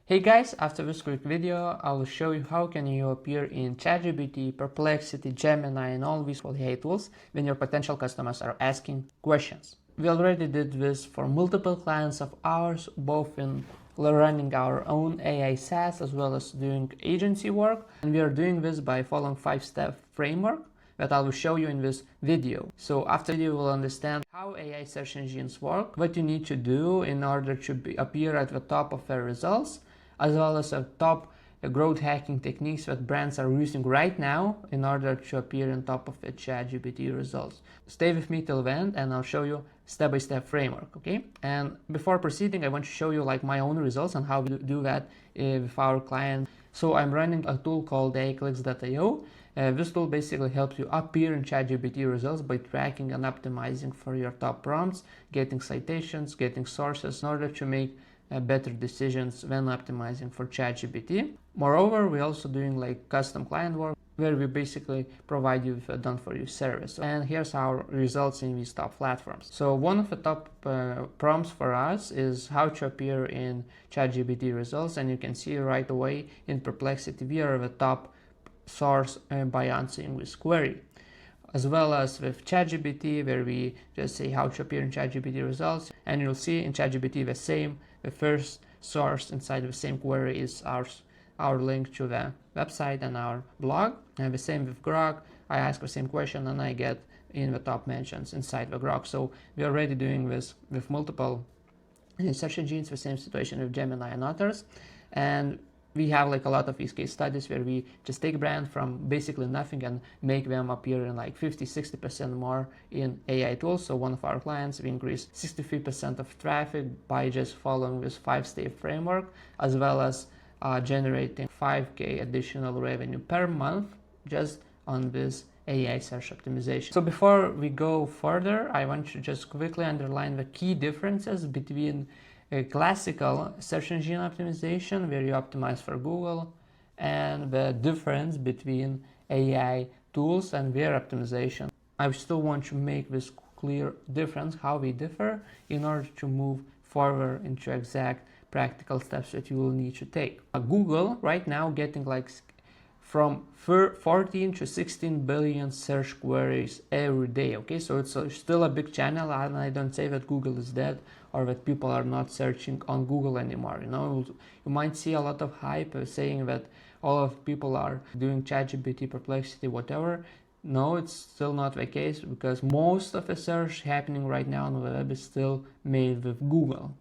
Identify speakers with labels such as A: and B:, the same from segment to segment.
A: Hey guys, after this quick video, I will show you how can you appear in ChatGPT, Perplexity, Gemini and all these AI tools when your potential customers are asking questions. We already did this for multiple clients of ours, both in running our own AI SaaS as well as doing agency work. And we are doing this by following 5-step framework that I will show you in this video. So after you will understand how AI search engines work, what you need to do in order to appear at the top of the results, as well as the top growth hacking techniques that brands are using right now in order to appear on top of the ChatGPT results. Stay with me till the end and I'll show you step-by-step framework, okay? And before proceeding, I want to show you like my own results and how we do that with our clients. So I'm running a tool called AIclicks.io. This tool basically helps you appear in ChatGPT results by tracking and optimizing for your top prompts, getting citations, getting sources in order to make better decisions when optimizing for ChatGPT. Moreover, we're also doing like custom client work where we basically provide you with a done-for-you service. And here's our results in these top platforms. So one of the top prompts for us is how to appear in ChatGPT results, and you can see right away in Perplexity we are the top source by answering this query, as well as with ChatGPT where we just say how to appear in ChatGPT results, and you'll see in ChatGPT the first source inside the same query is our link to the website and our blog. And the same with Grok, I ask the same question and I get in the top mentions inside the Grok. So we're already doing this with multiple search engines, the same situation with Gemini and others. And we have like a lot of these case studies where we just take brand from basically nothing and make them appear in like 50-60% more in AI tools. So one of our clients, we increased 63% of traffic by just following this 5-step framework, as well as generating 5K additional revenue per month just on this AI search optimization. So before we go further, I want to just quickly underline the key differences between a classical search engine optimization where you optimize for Google and the difference between AI tools and their optimization. I still want to make this clear difference, how we differ, in order to move forward into exact practical steps that you will need to take. Google right now getting like from 14 to 16 billion search queries every day, okay? So it's still a big channel, and I don't say that Google is dead or that people are not searching on Google anymore. You know, you might see a lot of hype saying that all of people are doing ChatGPT, Perplexity, whatever. No, it's still not the case, because most of the search happening right now on the web is still made with Google.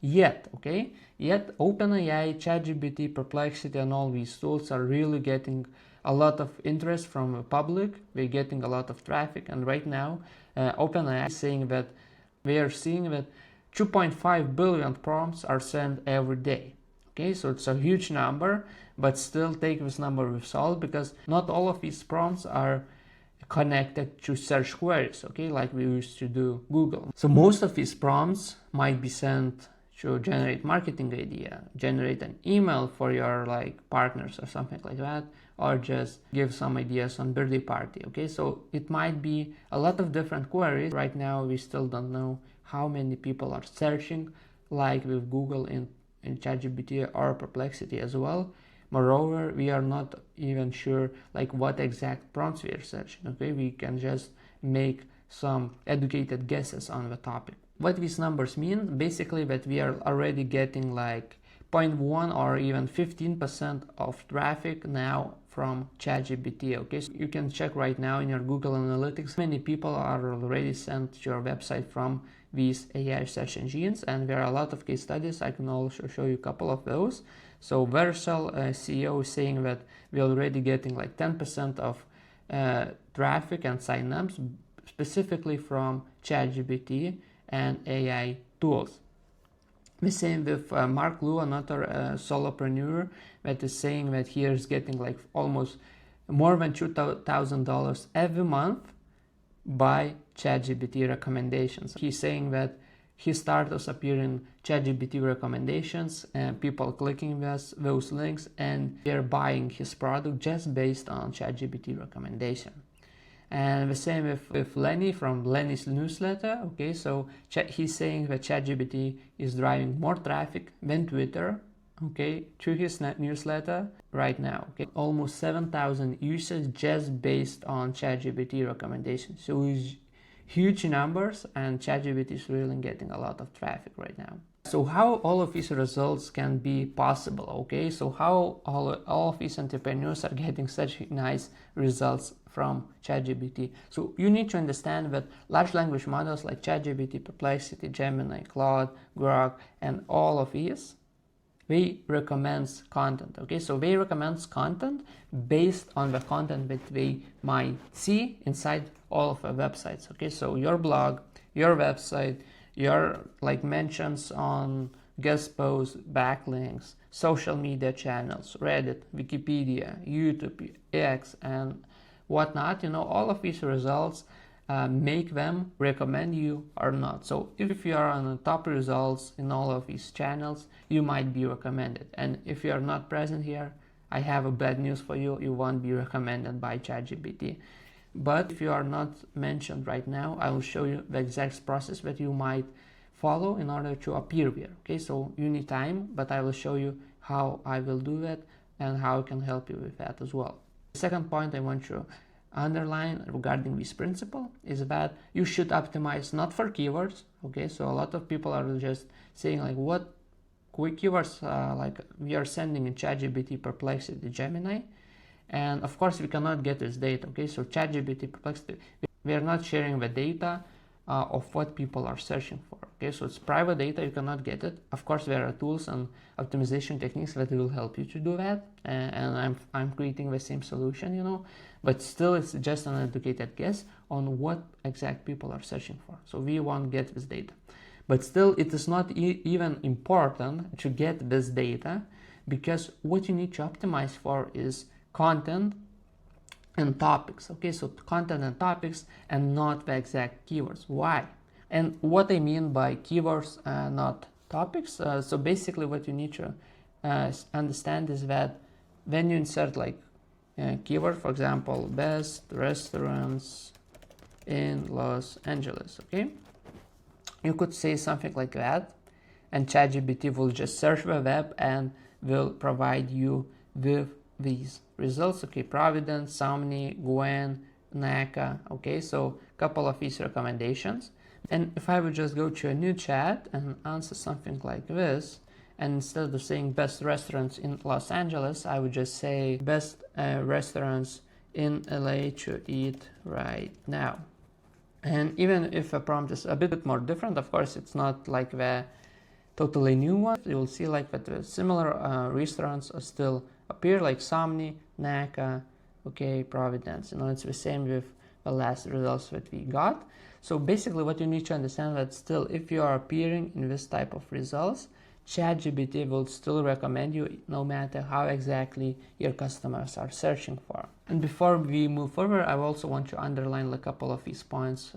A: Yet OpenAI, ChatGPT, Perplexity and all these tools are really getting a lot of interest from the public. They're getting a lot of traffic, and right now OpenAI is saying that we are seeing that 2.5 billion prompts are sent every day. Okay, so it's a huge number, but still take this number with salt, because not all of these prompts are connected to search queries, okay, like we used to do Google. So most of these prompts might be sent to generate marketing idea, generate an email for your like partners or something like that, or just give some ideas on birthday party, okay? So it might be a lot of different queries. Right now we still don't know how many people are searching like with Google in ChatGPT or Perplexity as well. Moreover, we are not even sure like what exact prompts we are searching, okay? We can just make some educated guesses on the topic. What these numbers mean, basically that we are already getting like 0.1 or even 15% of traffic now from ChatGPT, okay? So you can check right now in your Google Analytics how many people are already sent to your website from these AI search engines, and there are a lot of case studies. I can also show you a couple of those. So Versal CEO is saying that we're already getting like 10% of traffic and signups specifically from ChatGPT and AI tools. The same with Mark Liu, another solopreneur, that is saying that he is getting like almost more than $2,000 every month by ChatGPT recommendations. He's saying that his startups appear in ChatGPT recommendations and people clicking those links and they're buying his product just based on ChatGPT recommendation. And the same with Lenny from Lenny's newsletter. Okay, so he's saying that ChatGPT is driving more traffic than Twitter okay, to his newsletter right now. Okay, almost 7,000 users just based on ChatGPT recommendations. So it's huge numbers, and ChatGPT is really getting a lot of traffic right now. So how all of these results can be possible? Okay, so how all of these entrepreneurs are getting such nice results from ChatGPT? So you need to understand that large language models like ChatGPT, Perplexity, Gemini, Claude, Grok, and all of these, they recommends content. Okay, so they recommends content based on the content that they might see inside all of the websites. Okay, so your blog, your website, your like mentions on guest posts, backlinks, social media channels, Reddit, Wikipedia, YouTube, X, and whatnot. You know, all of these results make them recommend you or not. So if you are on the top results in all of these channels, you might be recommended. And if you are not present here, I have a bad news for you. You won't be recommended by ChatGPT. But if you are not mentioned right now, I will show you the exact process that you might follow in order to appear here. Okay, so you need time, but I will show you how I will do that and how I can help you with that as well. The second point I want to underline regarding this principle is that you should optimize not for keywords. Okay, so a lot of people are just saying like, what quick keywords like we are sending in ChatGPT, Perplexity, Gemini, and of course we cannot get this data. Okay, so ChatGPT, Perplexity, we are not sharing the data of what people are searching for. Okay, so it's private data, you cannot get it. Of course there are tools and optimization techniques that will help you to do that, and I'm creating the same solution, you know, but still it's just an educated guess on what exact people are searching for. So we won't get this data, but still it is not even important to get this data, because what you need to optimize for is content and topics. Okay, so content and topics and not the exact keywords. Why? And what I mean by keywords, not topics, so basically what you need to understand is that when you insert like keyword, for example, best restaurants in Los Angeles, okay, you could say something like that, and ChatGPT will just search the web and will provide you with these results. Okay, Providence, Somni, Gwen, NACA. Okay, so a couple of these recommendations. And if I would just go to a new chat and answer something like this, and instead of saying best restaurants in Los Angeles, I would just say best restaurants in LA to eat right now. And even if a prompt is a bit more different, of course it's not like the totally new one, you will see like that the similar restaurants are still appear, like Somni, NACA, okay, Providence. You know, it's the same with the last results that we got. So basically what you need to understand that still, if you are appearing in this type of results, ChatGPT will still recommend you no matter how exactly your customers are searching for. And before we move forward, I also want to underline a couple of these points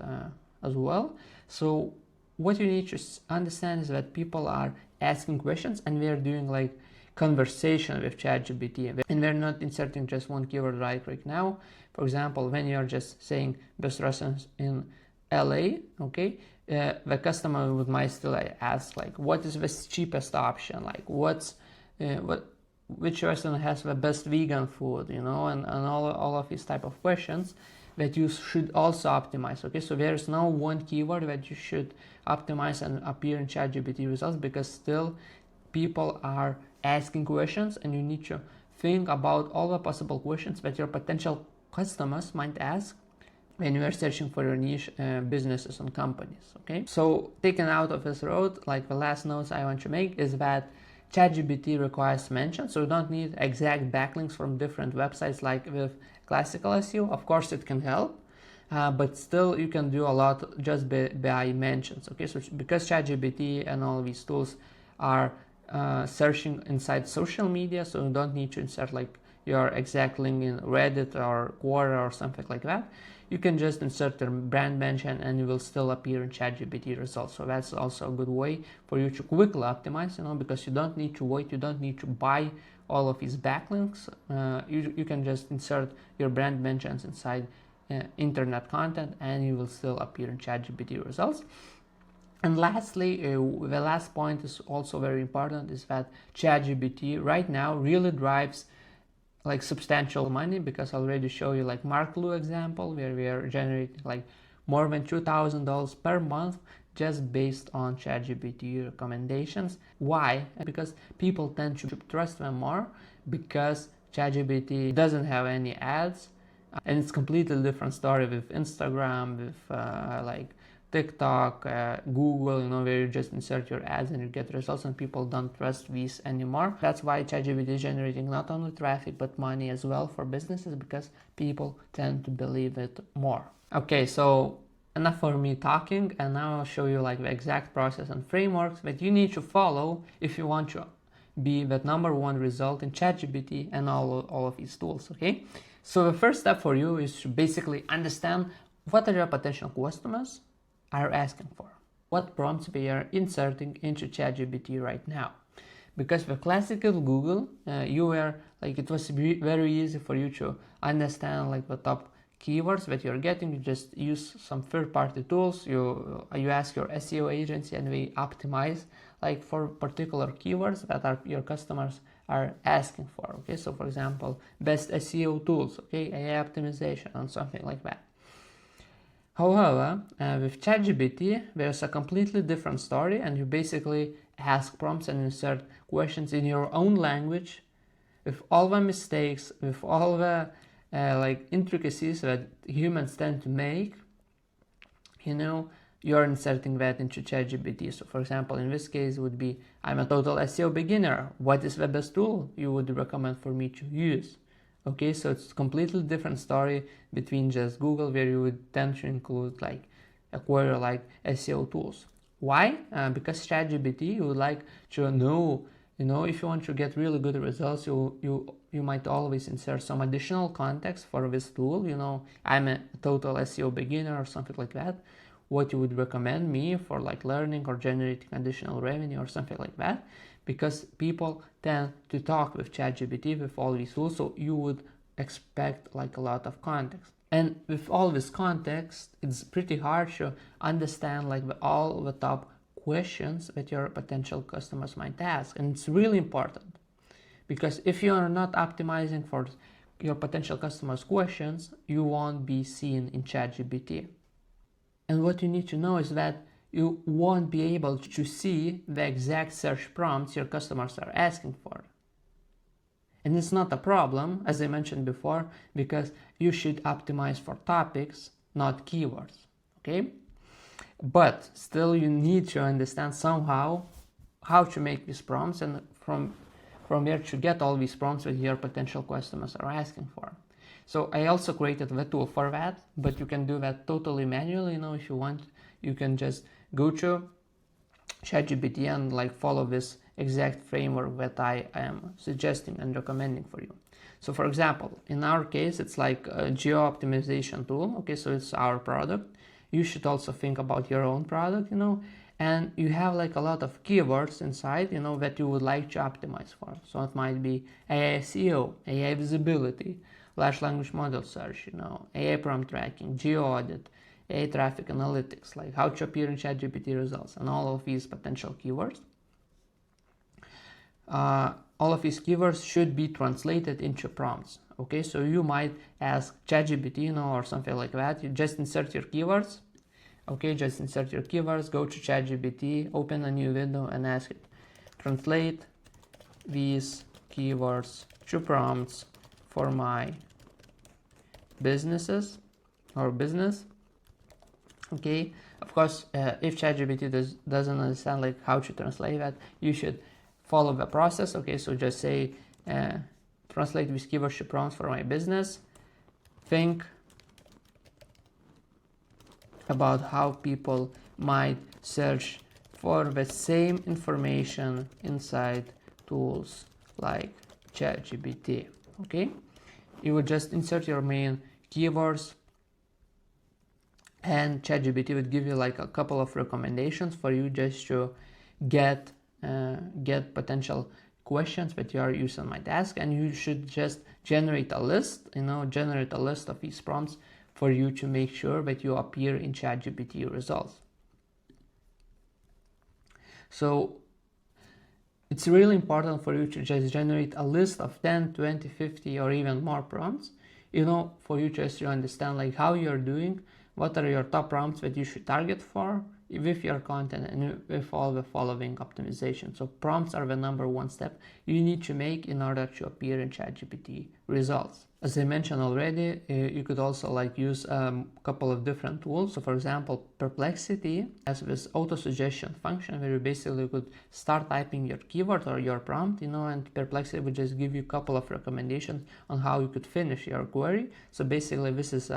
A: as well. So what you need to understand is that people are asking questions, and we are doing like conversation with ChatGPT, and we're not inserting just one keyword right now. For example, when you're just saying best restaurants in LA, okay, the customer might still ask like, what is the cheapest option, like which restaurant has the best vegan food, you know, and all of these type of questions that you should also optimize. Okay, so there's no one keyword that you should optimize and appear in ChatGPT results, because still people are asking questions, and you need to think about all the possible questions that your potential customers might ask when you are searching for your niche businesses and companies. Okay, so taken out of this road, like the last notes I want to make is that ChatGPT requires mention, so you don't need exact backlinks from different websites like with classical SEO. Of course it can help, but still you can do a lot just by mentions. Okay, so because ChatGPT and all these tools are searching inside social media, so you don't need to insert like your exact link in Reddit or Quora or something like that. You can just insert your brand mention and you will still appear in ChatGPT results. So that's also a good way for you to quickly optimize, you know, because you don't need to wait, you don't need to buy all of these backlinks. You can just insert your brand mentions inside internet content and you will still appear in ChatGPT results. And lastly, the last point is also very important, is that ChatGPT right now really drives like substantial money, because I already show you like Mark Lu example where we are generating like more than $2,000 per month just based on ChatGPT recommendations. Why? Because people tend to trust them more, because ChatGPT doesn't have any ads, and it's completely different story with Instagram, with like TikTok, Google, where you just insert your ads and you get results, and people don't trust these anymore. That's why ChatGPT is generating not only traffic but money as well for businesses, because people tend to believe it more. Okay, so enough for me talking, and now I'll show you like the exact process and frameworks that you need to follow if you want to be the #1 result in ChatGPT and all of these tools. Okay, so the first step for you is to basically understand what are your potential customers are asking for, what prompts they are inserting into ChatGPT right now. Because with classical Google, it was very easy for you to understand like the top keywords that you're getting. You just use some third-party tools, you ask your SEO agency, and they optimize like for particular keywords that your customers are asking for. Okay, so for example, best SEO tools, okay, AI optimization, and something like that. However, with ChatGPT, there's a completely different story, and you basically ask prompts and insert questions in your own language, with all the mistakes, with all the intricacies that humans tend to make. You're inserting that into ChatGPT. So for example, in this case would be, I'm a total SEO beginner. What is the best tool you would recommend for me to use? Okay, so it's a completely different story between just Google, where you would tend to include like a query like SEO tools. Why? Because ChatGPT, you would like to know, if you want to get really good results, you might always insert some additional context for this tool. I'm a total SEO beginner or something like that. What you would recommend me for like learning or generating additional revenue or something like that. Because people tend to talk with ChatGPT with all these tools, so you would expect like a lot of context. And with all this context, it's pretty hard to understand like all the top questions that your potential customers might ask. And it's really important, because if you are not optimizing for your potential customers' questions, you won't be seen in ChatGPT. And what you need to know is that you won't be able to see the exact search prompts your customers are asking for. And it's not a problem, as I mentioned before, because you should optimize for topics, not keywords, okay? But still you need to understand somehow how to make these prompts, and from where to get all these prompts that your potential customers are asking for. So I also created the tool for that, but you can do that totally manually. If you want, you can just go to ChatGPT and like follow this exact framework that I am suggesting and recommending for you. So for example, in our case, it's like a geo optimization tool. Okay, so it's our product. You should also think about your own product, and you have like a lot of keywords inside, that you would like to optimize for. So it might be AI SEO, AI visibility, large language model search, AI prompt tracking, geo audit, AI traffic analytics, like how to appear in ChatGPT results, and all of these potential keywords. All of these keywords should be translated into prompts. Okay, so you might ask ChatGPT, or something like that. You just insert your keywords. Okay, just insert your keywords, go to ChatGPT, open a new window and ask it, translate these keywords to prompts for my businesses or business. Okay, of course, if ChatGPT doesn't understand like how to translate that, you should follow the process. Okay, so just say, translate these keywords to prompts for my business. Think about how people might search for the same information inside tools like ChatGPT. Okay, you would just insert your main keywords, and ChatGPT would give you like a couple of recommendations for you just to get potential questions that your user might ask, and you should just generate a list, of these prompts for you to make sure that you appear in ChatGPT results. So it's really important for you to just generate a list of 10, 20, 50 or even more prompts, for you just to understand like how you're doing, what are your top prompts that you should target for with your content and with all the following optimization. So prompts are the number one step you need to make in order to appear in ChatGPT results. As I mentioned already, you could also like use a couple of different tools. So for example, Perplexity has this auto suggestion function where you basically could start typing your keyword or your prompt, and Perplexity would just give you a couple of recommendations on how you could finish your query. So basically this is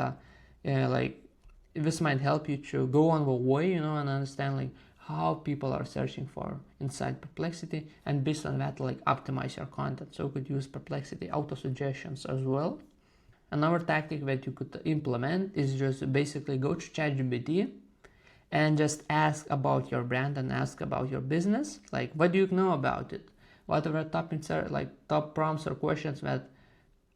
A: this might help you to go on the way, and understand like how people are searching for inside Perplexity, and based on that like optimize your content. So you could use Perplexity auto suggestions as well. Another tactic that you could implement is just basically go to ChatGPT and just ask about your brand and ask about your business. Like, what do you know about it? What are the top prompts or questions that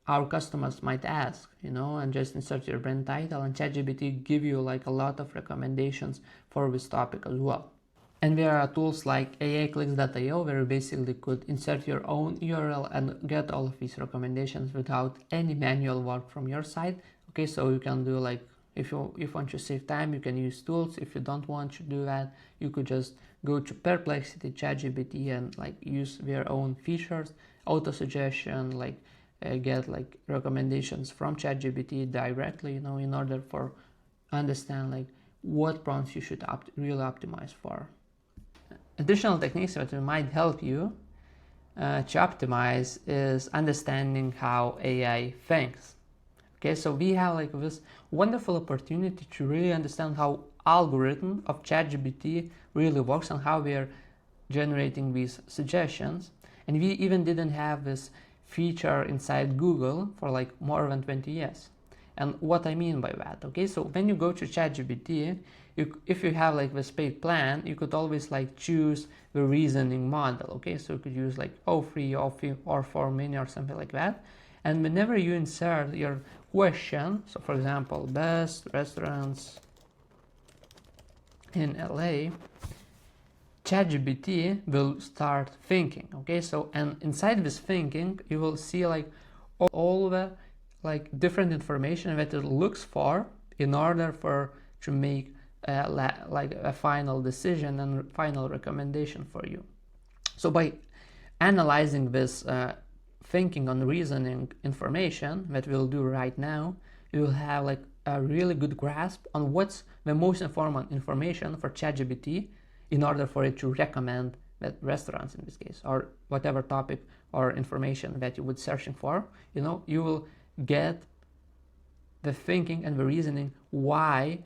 A: our customers might ask, and just insert your brand title, and ChatGPT give you like a lot of recommendations for this topic as well. And there are tools like AIclicks.io where you basically could insert your own URL and get all of these recommendations without any manual work from your side. Okay, so you can do like, if you want to save time, you can use tools. If you don't want to do that, you could just go to Perplexity, ChatGPT, and like use their own features, auto suggestion, like get like recommendations from ChatGPT directly, in order for understand like what prompts you should really optimize for. Additional techniques that might help you to optimize is understanding how AI thinks. Okay, so we have like this wonderful opportunity to really understand how algorithm of ChatGPT really works and how we are generating these suggestions. And we even didn't have this feature inside Google for like more than 20 years. And what I mean by that, okay, so when you go to ChatGPT, if you have like this paid plan, you could always like choose the reasoning model, okay, so you could use like O3, or Mini or something like that. And whenever you insert your question, so for example, best restaurants in LA, ChatGPT will start thinking, okay, so and inside this thinking you will see like all the like different information that it looks for in order to make like a final decision and final recommendation for you. So by analyzing this thinking on reasoning information that we'll do right now, you will have like a really good grasp on what's the most important information for ChatGPT in order for it to recommend that restaurants in this case, or whatever topic or information that you would searching for, you will get the thinking and the reasoning why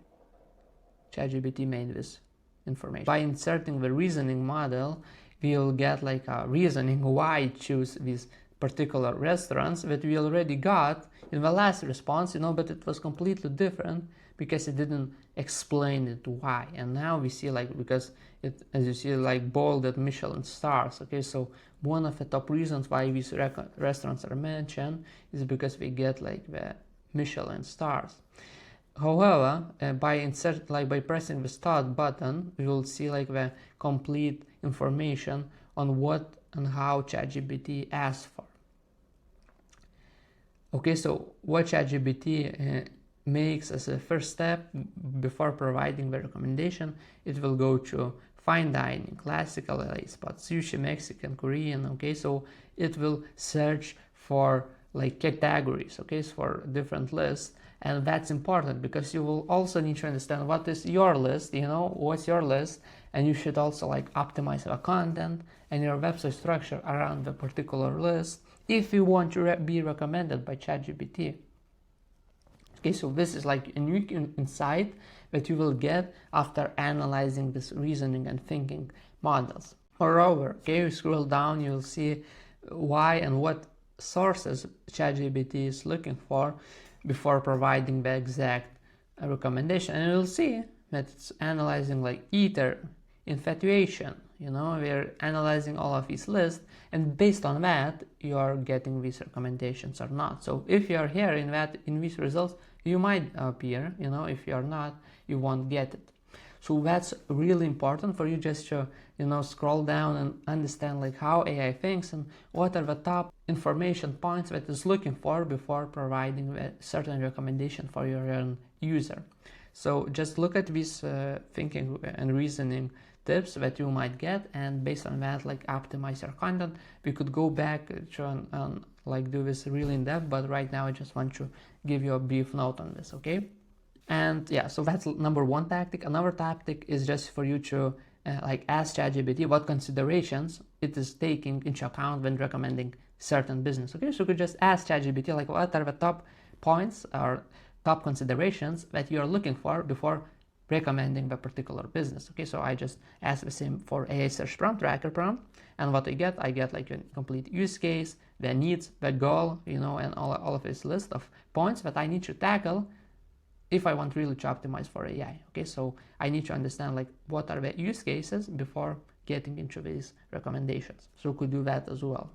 A: ChatGPT made this information. By inserting the reasoning model, we'll get like a reasoning why choose these particular restaurants that we already got in the last response, but it was completely different because it didn't explain it why. And now we see like, because it, as you see, like bolded Michelin stars. Okay, so one of the top reasons why these restaurants are mentioned is because we get like the Michelin stars. However, by pressing the start button, we will see like the complete information on what and how ChatGPT asks for. Okay, so what ChatGPT makes as a first step before providing the recommendation, it will go to fine dining, classical LA spots, sushi, Mexican, Korean. Okay, so it will search for like categories, okay, for different lists. And that's important because you will also need to understand what is your list, what's your list, and you should also like optimize the content and your website structure around the particular list if you want to be recommended by ChatGPT. Okay, so this is like a unique insight that you will get after analyzing this reasoning and thinking models. Moreover, okay, you scroll down, you'll see why and what sources ChatGPT is looking for before providing the exact recommendation, and you'll see that it's analyzing like ether, infatuation, we're analyzing all of these lists, and based on that you are getting these recommendations or not. So if you are here in these results, you might appear, if you are not, you won't get it. So that's really important for you just to scroll down and understand like how AI thinks and what are the top information points that it's looking for before providing a certain recommendation for your own user. So just look at these thinking and reasoning tips that you might get, and based on that, like optimize your content. We could go back and like do this really in depth, but right now I just want to give you a brief note on this, okay? And yeah, so that's number one tactic. Another tactic is just for you to like ask ChatGPT what considerations it is taking into account when recommending certain business. Okay, so you could just ask ChatGPT like what are the top points or top considerations that you are looking for before recommending the particular business. Okay, so I just ask the same for AI search prompt, tracker prompt, and what I get like a complete use case, the needs, the goal, and all of this list of points that I need to tackle if I want really to optimize for AI. Okay, so I need to understand like what are the use cases before getting into these recommendations. So you could do that as well.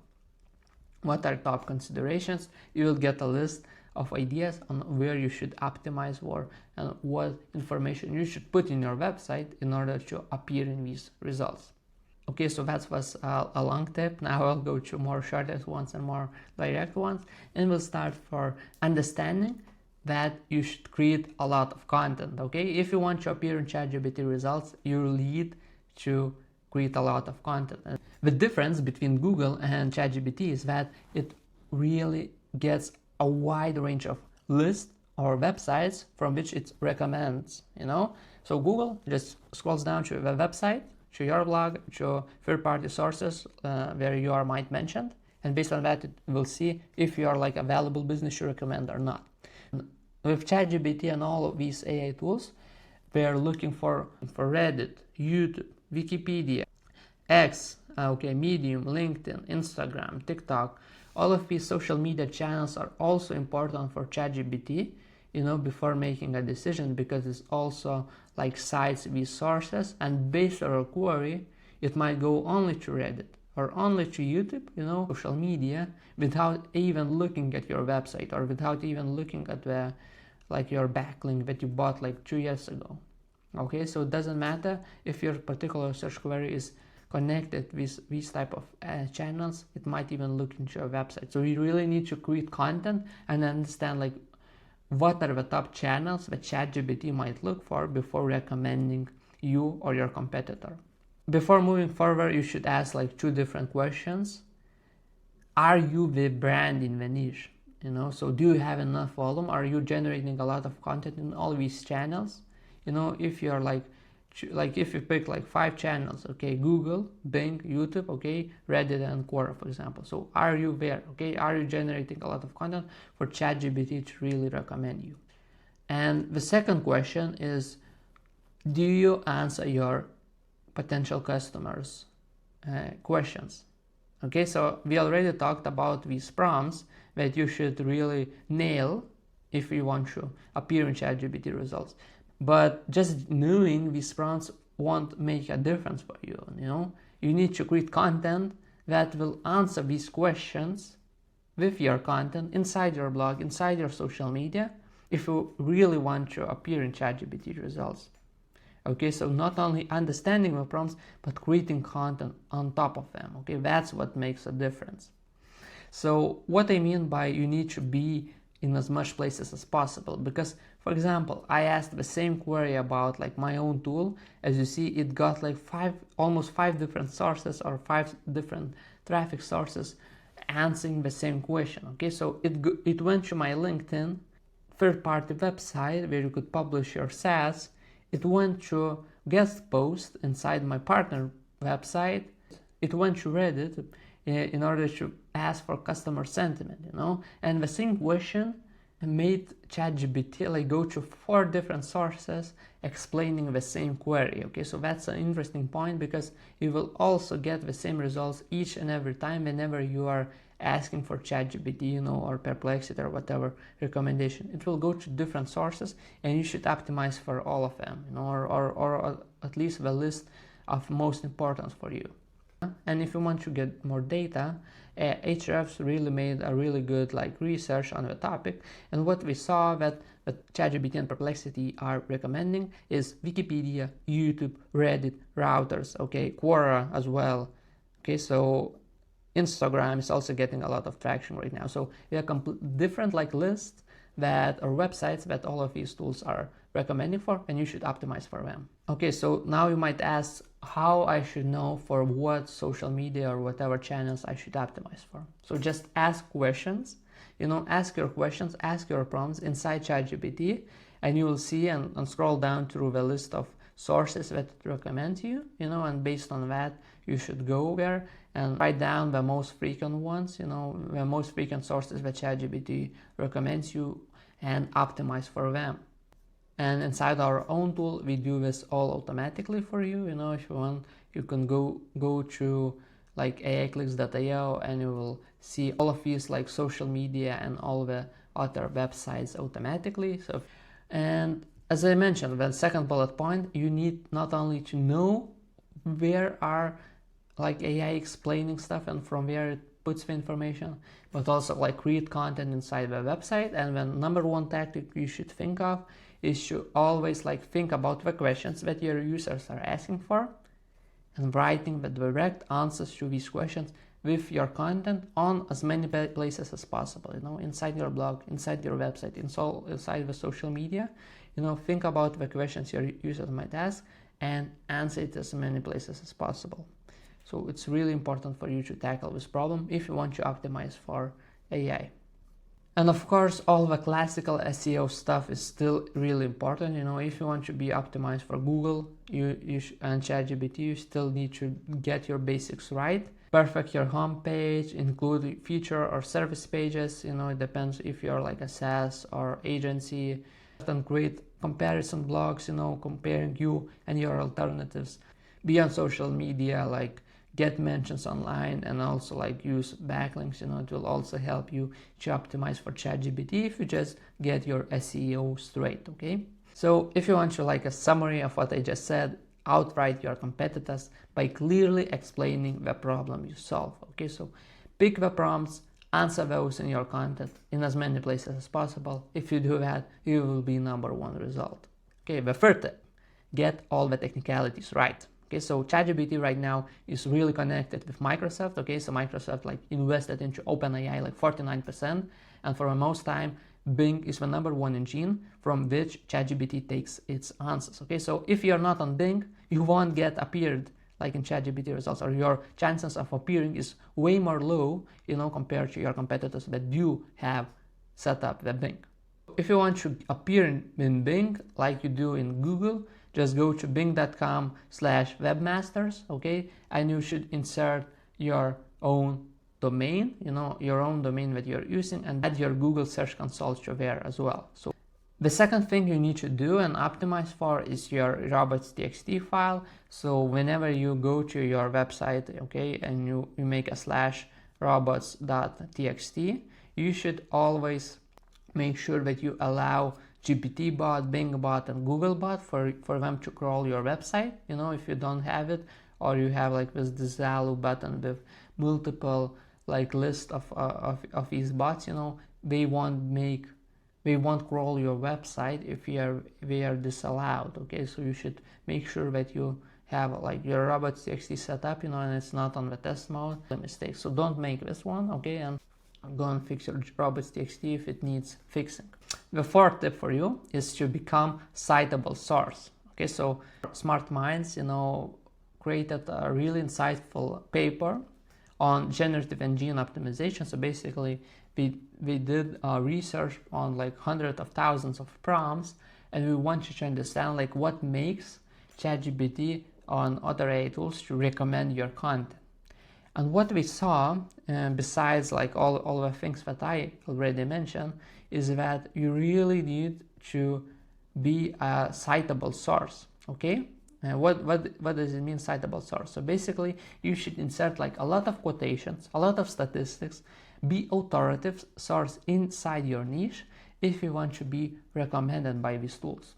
A: What are top considerations? You will get a list of ideas on where you should optimize for and what information you should put in your website in order to appear in these results. Okay, so that was a long tip. Now I'll go to more shortest ones and more direct ones, and we'll start for understanding that you should create a lot of content. Okay, if you want to appear in ChatGPT results, you need to create a lot of content. And the difference between Google and ChatGPT is that it really gets a wide range of lists or websites from which it recommends, So Google just scrolls down to the website, to your blog, to third-party sources where you are might mentioned, and based on that it will see if you are like a valuable business to recommend or not. With ChatGPT and all of these AI tools, we are looking for Reddit, YouTube, Wikipedia, X, Medium, LinkedIn, Instagram, TikTok. All of these social media channels are also important for ChatGPT, before making a decision, because it's also like cites these sources, and based on a query, it might go only to Reddit or only to YouTube, social media, without even looking at your website or without even looking at your backlink that you bought like 2 years ago. Okay, so it doesn't matter if your particular search query is connected with these type of channels, it might even look into your website. So you really need to create content and understand like what are the top channels that ChatGPT might look for before recommending you or your competitor. Before moving forward, you should ask like 2 different questions. Are you the brand in the niche? So do you have enough volume? Are you generating a lot of content in all these channels? If you're like if you pick like 5 channels, okay, Google, Bing, YouTube, okay, Reddit and Quora, for example. So are you there? Okay, are you generating a lot of content for ChatGPT to really recommend you? And the second question is, do you answer your potential customers' questions? Okay, so we already talked about these prompts that you should really nail if you want to appear in ChatGPT results. But just knowing these prompts won't make a difference for you, You need to create content that will answer these questions with your content inside your blog, inside your social media, if you really want to appear in ChatGPT results. Okay, so not only understanding the prompts, but creating content on top of them. Okay, that's what makes a difference. So what I mean by you need to be in as much places as possible, because for example, I asked the same query about like my own tool. As you see, it got like almost 5 different sources or 5 different traffic sources answering the same question. Okay, so it went to my LinkedIn third-party website where you could publish your SaaS. It went to guest post inside my partner website. It went to Reddit in order to ask for customer sentiment, and the same question made ChatGPT like go to 4 different sources explaining the same query. Okay, so that's an interesting point, because you will also get the same results each and every time whenever you are asking for ChatGPT, or Perplexity or whatever recommendation. It will go to different sources, and you should optimize for all of them, or at least the list of most importance for you. And if you want to get more data, Hrefs really made a really good like research on the topic, and what we saw that ChatGPT and Perplexity are recommending is Wikipedia, YouTube, Reddit, routers, okay, Quora as well. Okay, so Instagram is also getting a lot of traction right now. So we have different like lists that or websites that all of these tools are recommending for, and you should optimize for them. Okay, so now you might ask how I should know for what social media or whatever channels I should optimize for. So just ask questions, ask your questions, ask your prompts inside ChatGPT, and you will see and scroll down through the list of sources that it recommends you, and based on that, you should go there and write down the most frequent ones, the most frequent sources that ChatGPT recommends you, and optimize for them. And inside our own tool, we do this all automatically for you. If you want, you can go to like AIclicks.io and you will see all of these like social media and all the other websites automatically. So, and as I mentioned, the second bullet point, you need not only to know where are like AI explaining stuff and from where it puts the information, but also like read content inside the website. And the number one tactic you should think of is to always like think about the questions that your users are asking for and writing the direct answers to these questions with your content on as many places as possible, inside your blog, inside your website, inside the social media. Think about the questions your users might ask and answer it as many places as possible. So it's really important for you to tackle this problem if you want to optimize for AI. And of course, all the classical SEO stuff is still really important. If you want to be optimized for Google and ChatGPT, you still need to get your basics right. Perfect your homepage, include feature or service pages. It depends if you're like a SaaS or agency. And create comparison blogs, comparing you and your alternatives. Be on social media, like get mentions online, and also like use backlinks. It will also help you to optimize for ChatGPT if you just get your SEO straight. Okay, so if you want to like a summary of what I just said, outright your competitors by clearly explaining the problem you solve. Okay, so pick the prompts, answer those in your content in as many places as possible. If you do that, you will be number one result. Okay, the third tip, get all the technicalities right. Okay, so ChatGPT right now is really connected with Microsoft. Okay, so Microsoft like invested into OpenAI like 49%, and for the most time, Bing is the number one engine from which ChatGPT takes its answers. Okay, so if you're not on Bing, you won't get appeared like in ChatGPT results, or your chances of appearing is way more low, compared to your competitors that do have set up the Bing. If you want to appear in Bing like you do in Google, just go to bing.com/webmasters, okay, and you should insert your own domain, your own domain that you're using, and add your Google Search Console to there as well. So the second thing you need to do and optimize for is your robots.txt file. So whenever you go to your website, okay, and you make a /robots.txt, you should always make sure that you allow GPT bot, Bing bot, and Google bot for them to crawl your website. If you don't have it, or you have like this Disallow button with multiple like list of these bots, they won't crawl your website if they are disallowed. Okay, so you should make sure that you have like your robots.txt set up, and it's not on the test mode. The mistake. So don't make this one. Okay, and go and fix your robots.txt if it needs fixing. The fourth tip for you is to become citable source. Okay, so smart minds, created a really insightful paper on generative engine optimization. So basically, we did research on like hundreds of thousands of prompts, and we want you to understand like what makes ChatGPT on other AI tools to recommend your content. And what we saw, besides like all the things that I already mentioned, is that you really need to be a citable source. Okay, what does it mean, citable source? So basically, you should insert like a lot of quotations, a lot of statistics, be authoritative source inside your niche if you want to be recommended by these tools.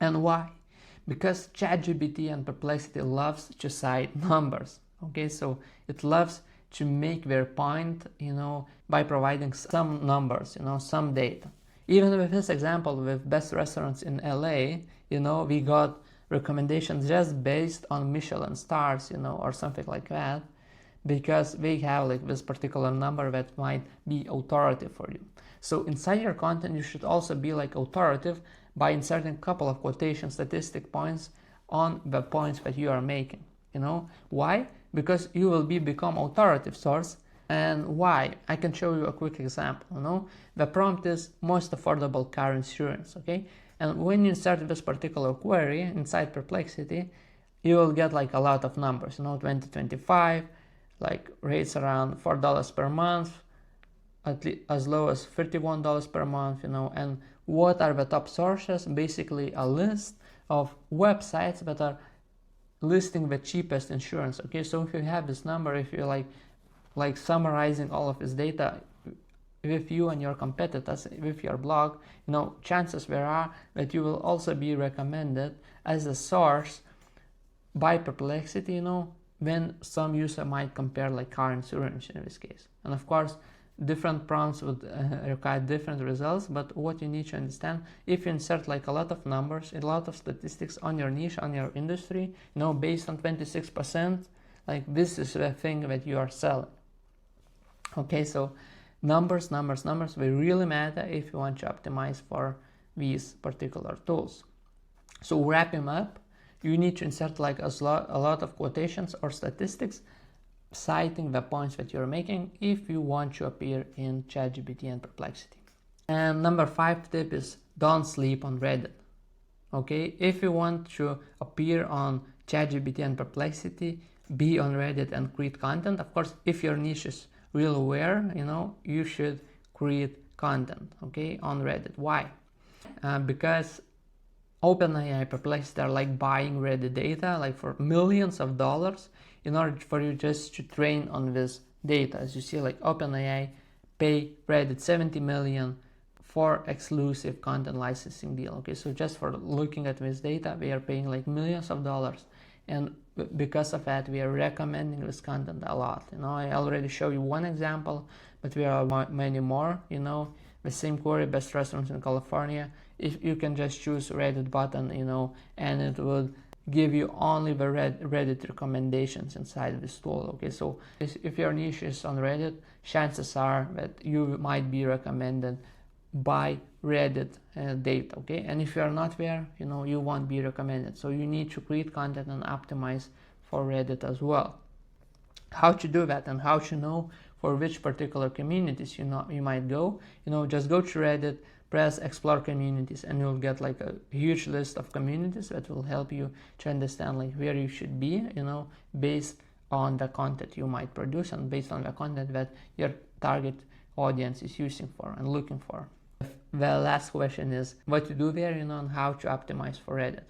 A: And why? Because ChatGPT and Perplexity loves to cite numbers. Okay, so it loves to make their point, by providing some numbers, some data. Even with this example with best restaurants in LA, we got recommendations just based on Michelin stars, or something like that, because they have like this particular number that might be authoritative for you. So inside your content, you should also be like authoritative by inserting a couple of quotation statistic points on the points that you are making. Why? Because you will become authoritative source. And why? I can show you a quick example. The prompt is most affordable car insurance. Okay, and when you insert this particular query inside Perplexity, you will get like a lot of numbers. 2025, like rates around $4 per month, as low as $31 per month. And what are the top sources? Basically a list of websites that are listing the cheapest insurance. Okay, so if you have this number, if you like summarizing all of this data with you and your competitors with your blog, chances there are that you will also be recommended as a source by Perplexity, when some user might compare like car insurance in this case. And of course, different prompts would require different results, but what you need to understand, if you insert like a lot of numbers, a lot of statistics on your niche, on your industry, based on 26%, like this is the thing that you are selling. Okay, so numbers, they really matter if you want to optimize for these particular tools. So wrapping up, you need to insert like a lot of quotations or statistics citing the points that you're making if you want to appear in ChatGPT and Perplexity. And number 5 tip is don't sleep on Reddit. Okay, if you want to appear on ChatGPT and Perplexity, be on Reddit and create content. Of course, if your niche is real aware, you should create content, okay, on Reddit. Why? Because OpenAI, Perplexity are like buying Reddit data like for millions of dollars in order for you just to train on this data. As you see, like OpenAI pay Reddit 70 million for exclusive content licensing deal. Okay, so just for looking at this data, we are paying like millions of dollars, and because of that, we are recommending this content a lot. I already showed you one example, but there are many more. The same query, best restaurants in California. If you can just choose Reddit button, and it would give you only the Reddit recommendations inside this tool. Okay, so if your niche is on Reddit, chances are that you might be recommended by Reddit data. Okay, and if you are not there, you won't be recommended. So you need to create content and optimize for Reddit as well. How to do that and how to know for which particular communities you might go, just go to Reddit, press explore communities, and you'll get like a huge list of communities that will help you to understand like where you should be, based on the content you might produce and based on the content that your target audience is using for and looking for. The last question is what to do there, and how to optimize for Reddit.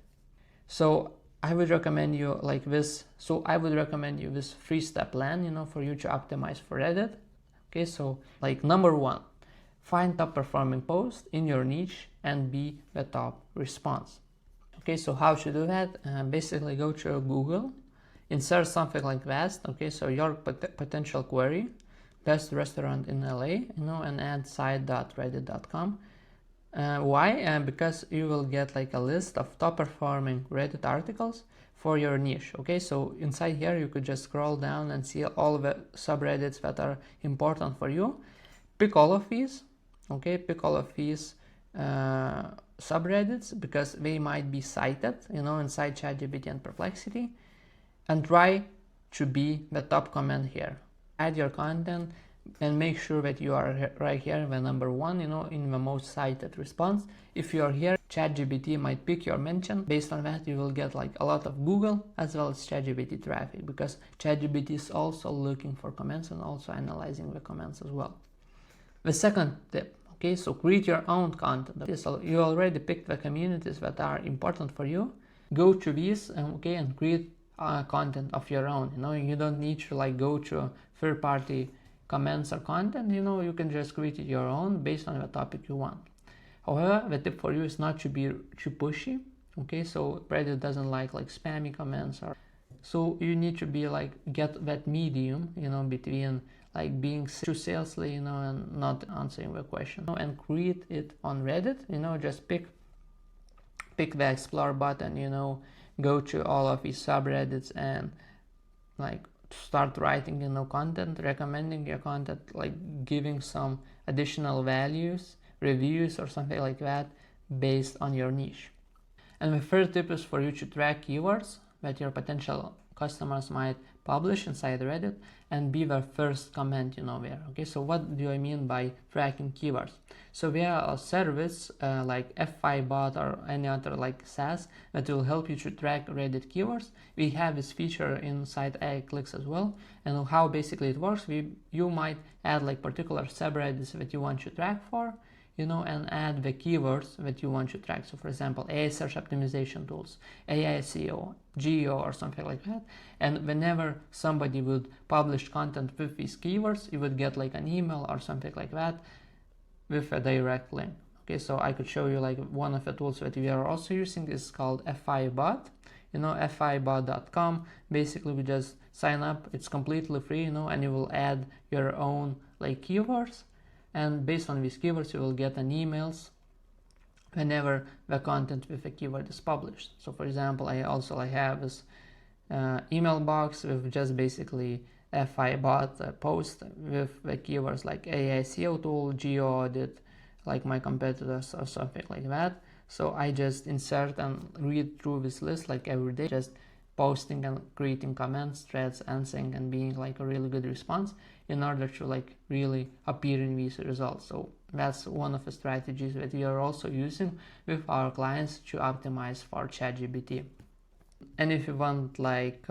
A: So I would recommend you like this. So I would recommend you this 3-step plan, for you to optimize for Reddit. Okay, so like number 1, find top performing posts in your niche and be the top response. Okay, so how to do that? Basically go to Google, insert something like that. Okay, so your potential query, best restaurant in LA, and add cite.reddit.com. Why? Because you will get like a list of top performing Reddit articles for your niche. Okay, so inside here you could just scroll down and see all the subreddits that are important for you. Pick all of these. Okay, pick all of these subreddits because they might be cited, inside ChatGPT and Perplexity, and try to be the top comment here. Add your content and make sure that you are right here in the number 1, in the most cited response. If you are here, ChatGPT might pick your mention. Based on that, you will get like a lot of Google as well as ChatGPT traffic, because ChatGPT is also looking for comments and also analyzing the comments as well. The second tip, okay, so create your own content. Okay, so you already picked the communities that are important for you. Go to these, okay, and create content of your own. You don't need to like go to third-party comments or content. You can just create your own based on the topic you want. However, the tip for you is not to be too pushy. Okay, so Reddit doesn't like spammy comments or So you need to be like, get that medium, between like being too salesy, and not answering the question, and create it on Reddit. Just pick the explore button, go to all of these subreddits and like start writing, content, recommending your content, like giving some additional values, reviews or something like that based on your niche. And the third tip is for you to track keywords that your potential customers might publish inside Reddit and be their first comment, there. Okay, so what do I mean by tracking keywords? So we are a service like F5bot or any other like SaaS that will help you to track Reddit keywords. We have this feature inside AIclicks as well. And how basically it works, you might add like particular subreddits that you want to track for, and add the keywords that you want to track. So for example, AI search optimization tools, AI SEO, geo or something like that. And whenever somebody would publish content with these keywords, you would get like an email or something like that with a direct link. Okay, so I could show you like one of the tools that we are also using is called FIbot, FIbot.com. Basically we just sign up, it's completely free, and you will add your own like keywords. And based on these keywords, you will get an emails whenever the content with a keyword is published. So for example, I have this email box with just basically FIbot post with the keywords like AI SEO tool, geo audit, like my competitors or something like that. So I just insert and read through this list like every day, just posting and creating comments, threads, answering, and being like a really good response in order to like really appear in these results. So that's one of the strategies that we are also using with our clients to optimize for ChatGPT. And if you want like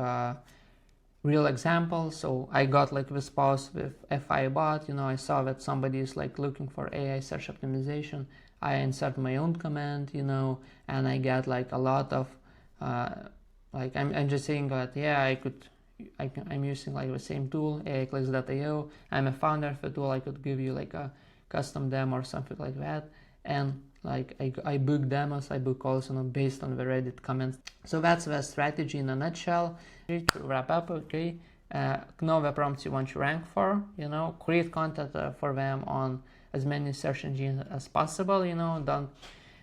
A: real examples, so I got like this post with FIbot, I saw that somebody is like looking for AI search optimization. I insert my own comment, and I get like a lot of like I'm just saying that, yeah, I'm using like the same tool, AIclicks.io. I'm a founder of the tool. I could give you like a custom demo or something like that. And like I book demos, I book calls, based on the Reddit comments. So that's the strategy in a nutshell. To wrap up, okay, know the prompts you want to rank for, create content for them on as many search engines as possible,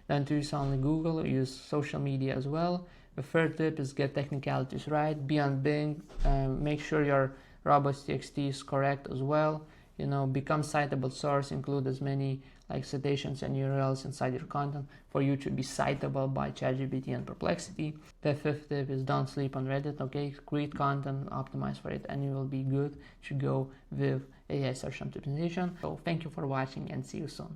A: don't use only Google, use social media as well. The third tip is get technicalities right, be on Bing, make sure your robots.txt is correct as well, become citable source, include as many like citations and URLs inside your content for you to be citable by ChatGPT and Perplexity. The fifth tip is don't sleep on Reddit, okay, create content, optimize for it, and you will be good to go with AI search optimization. So thank you for watching and see you soon.